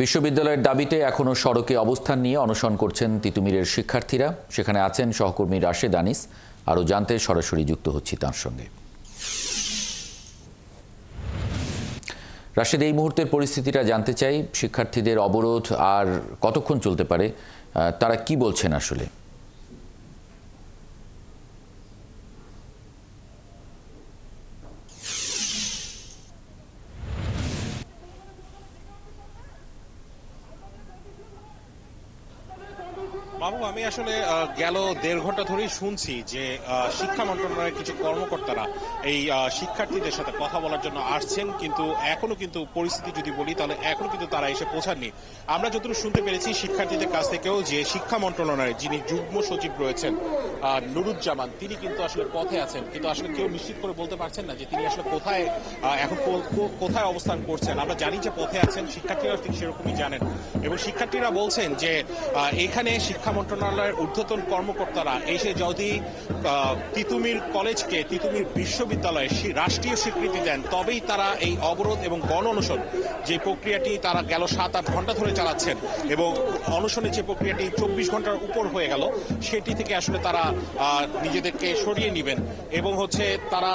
বিশ্ববিদ্যালয়ের দাবিতে এখনও সড়কে অবস্থান নিয়ে অনশন করছেন তিতুমিরের শিক্ষার্থীরা। সেখানে আছেন সহকর্মী রাশেদ আনিস। আরও জানতে সরাসরি যুক্ত হচ্ছি তার সঙ্গে। রাশেদ, এই মুহূর্তের পরিস্থিতিটা জানতে চাই। শিক্ষার্থীদের অবরোধ আর কতক্ষণ চলতে পারে, তারা কি বলছেন আসলে? বাবু, আমি আসলে গেল ১.৫ ঘন্টা ধরেই শুনছি যে শিক্ষা মন্ত্রণালয়ের কিছু কর্মকর্তারা এই শিক্ষার্থীদের সাথে কথা বলার জন্য আসছেন, কিন্তু এখনো কিন্তু পরিস্থিতি যদি বলি তাহলে এখনো কিন্তু তারা এসে পৌঁছাননি। আমরা যতটুকু শুনতে পেরেছি শিক্ষার্থীদের কাছ থেকেও যে শিক্ষা মন্ত্রণালয়ের যিনি যুগ্ম সচিব রয়েছেন নুরুজ্জামান, তিনি কিন্তু আসলে পথে আছেন, কিন্তু আসলে কেউ নিশ্চিত করে বলতে পারছেন না যে তিনি আসলে কোথায় এখন কোথায় অবস্থান করছেন। আমরা জানি যে পথে আছেন, শিক্ষার্থীরা ঠিক সেরকমই জানেন এবং শিক্ষার্থীরা বলছেন যে এখানে শিক্ষা মন্ত্রণালয়ের ঊর্ধ্বতন কর্মকর্তারা এসে যদি তিতুমির কলেজকে তিতুমির বিশ্ববিদ্যালয়ে রাষ্ট্রীয় স্বীকৃতি দেন তবেই তারা এই অবরোধ এবং গণ অনশন যে প্রক্রিয়াটি তারা গেল ৭-৮ ঘন্টা ধরে চালাচ্ছেন এবং অনশনের যে প্রক্রিয়াটি ২৪ ঘন্টার উপর হয়ে গেল সেটি থেকে আসলে তারা নিজেদেরকে সরিয়ে নেবেন এবং তারা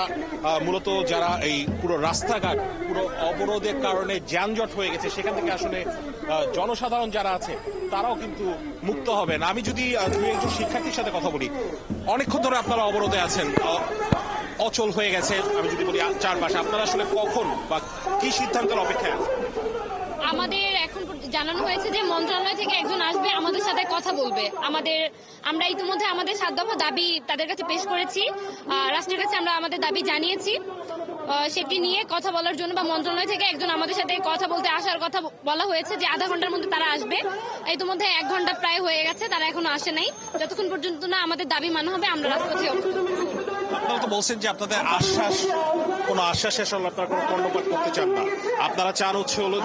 মূলত যারা এই পুরো রাস্তাঘাট পুরো অবরোধের কারণে যানজট হয়ে গেছে সেখান থেকে আসলে জনসাধারণ যারা আছে তারাও কিন্তু মুক্ত হবেন। আমি যদি একজন শিক্ষার্থীর সাথে কথা বলি, অনেকক্ষণ ধরে আপনারা অবরোধে আছেন, অচল হয়ে গেছে আমি যদি বলি চারপাশে, আপনারা আসলে কখন বা কি সিদ্ধান্তের অপেক্ষায় আছেন? আমাদের এখন জানানো হয়েছে যে মন্ত্রণালয় থেকে একজন আসবে, আমাদের সাথে কথা বলবে। আমরা ইতিমধ্যে আমাদের ৭ দফা দাবি তাদের কাছে পেশ করেছি, রাষ্ট্রের কাছে আমরা আমাদের দাবি জানিয়েছি। সেটি নিয়ে কথা বলার জন্য বা মন্ত্রণালয় থেকে একজন আমাদের সাথে কথা বলতে আসার কথা বলা হয়েছে যে আধা ঘন্টার মধ্যে তারা আসবে। ইতিমধ্যে ১ ঘন্টা প্রায় হয়ে গেছে, তারা এখনো আসে নাই। যতক্ষণ পর্যন্ত না আমাদের দাবি মানা হবে আমরা রাজপথে অবস্থান করব। আপনারা তো বলছেন যে আপনাদের কোনো আশ্বাসের সঙ্গে আপনারা কোনো কর্ণপাত করতে চান না, আপনারা চান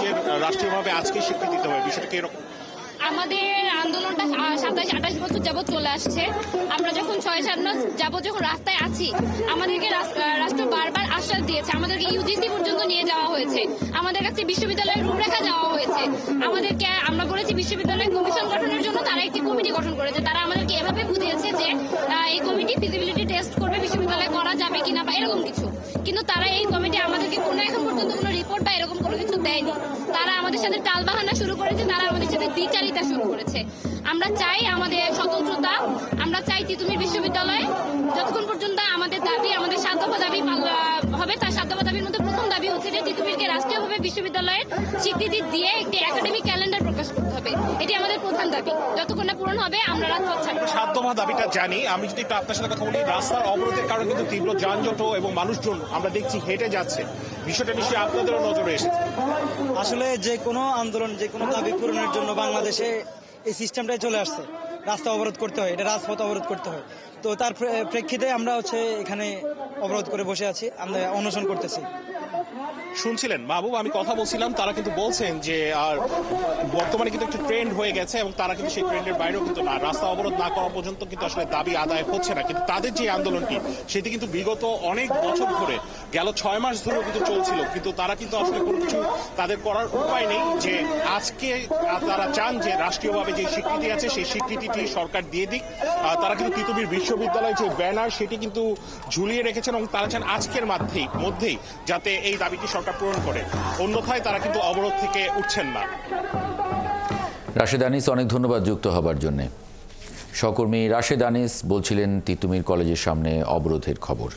যে রাষ্ট্রীয়ভাবে আজকে স্বীকৃতি দিতে হবে, বিষয়টা কি এরকম? আমাদের আন্দোলনটা ২৭-২৮ বছর যাবৎ চলে আসছে। আমরা যখন ৬-৭ মাস যাবৎ যখন রাস্তায় আছি, আমাদেরকে রাষ্ট্র বারবার আশ্বাস দিয়েছে, আমাদেরকে ইউজিসি পর্যন্ত নিয়ে যাওয়া হয়েছে, আমাদের কাছে বিশ্ববিদ্যালয়ের রূপরেখা দেওয়া হয়েছে। আমরা বলেছি বিশ্ববিদ্যালয় কমিশন গঠনের জন্য, তারা একটি কমিটি গঠন করেছে। তারা আমাদেরকে এভাবে বুঝিয়েছে যে এই কমিটি ফিজিবিলিটি টেস্ট করবে বিশ্ববিদ্যালয় করা যাবে কিনা বা এরকম কিছু, কিন্তু তারা এই কমিটি আমাদেরকে এখন পর্যন্ত কোনো রিপোর্ট বা এরকম কোনো কিছু দেয়নি। তারা আমাদের সাথে টালবাহানা শুরু করেছে, তারা আমাদের সাথে দ্বিচারিতা শুরু করেছে। আমরা চাই আমাদের স্বতন্ত্রতা, আমরা চাই তিতুমির বিশ্ববিদ্যালয়। যতক্ষণ পর্যন্ত আমাদের দাবি, আমাদের ৭ দফা দাবি হবে, তার 7 দফা দাবির মধ্যে প্রথম দাবি হচ্ছে যে তিতুমিরকে রাষ্ট্রীয়ভাবে বিশ্ববিদ্যালয়ের স্বীকৃতি দিয়ে একটি একাডেমিক ক্যালেন্ডার প্রকাশ করতে হবে। এটি আমাদের প্রধান দাবি। যতক্ষণ না পূরণ হবে আমরা রাজপথ ছাড়ব। ৭ দফা দাবিটা জানি। আমি যদি একটু আপনার সাথে কথা বলি, রাস্তার অবরোধের কারণে কিন্তু তীব্র যানজট এবং মানুষজন আমরা দেখছি হেঁটে যাচ্ছে, বিষয়টা নিশ্চয়ই আপনাদেরও নজরে এসেছে। আসলে যে কোনো আন্দোলন, যে কোনো দাবি পূরণের জন্য বাংলাদেশে এই সিস্টেমটাই চলে আসছে, রাস্তা অবরোধ করতে হয়, এটা রাজপথ অবরোধ করতে হয়। তো তার প্রেক্ষিতে আমরা এখানে অবরোধ করে বসে আছি, আমরা অনশন করতেছি। শুনছিলেন মাহবুব, আমি কথা বলছিলাম, তারা কিন্তু বলছেন যে বর্তমানে কিন্তু একটু ট্রেন্ড হয়ে গেছে এবং তারা কিন্তু সেই ট্রেন্ডের বাইরেও কিন্তু না, রাস্তা অবরোধ না করা পর্যন্ত কিন্তু আসলে দাবি আদায় হচ্ছে না। কিন্তু তাদের যে আন্দোলনটি সেটি কিন্তু বিগত অনেক বছর ধরে, গেল ৬ মাস ধরেও কিন্তু চলছিল, কিন্তু তারা কিন্তু আসলে কোনো কিছু তাদের করার উপায় নেই। যে আজকে তারা চান যে রাষ্ট্রীয়ভাবে যে স্বীকৃতি আছে সেই স্বীকৃতিটি সরকার দিয়ে দিক। তারা কিন্তু তিতুমির বিশ্ববিদ্যালয়ের যে ব্যানার সেটি কিন্তু ঝুলিয়ে রেখেছেন এবং তারা চান আজকের মধ্যেই যাতে এই দাবিটি সরকার পূরণ করে, অন্যথায় তারা কিন্তু অবরোধ থেকে উঠছেন না। রাশেদ আনিস, অনেক ধন্যবাদ যুক্ত হবার জন্য। সহকর্মী রাশেদ আনিস বলছিলেন তিতুমির কলেজের সামনে অবরোধের খবর।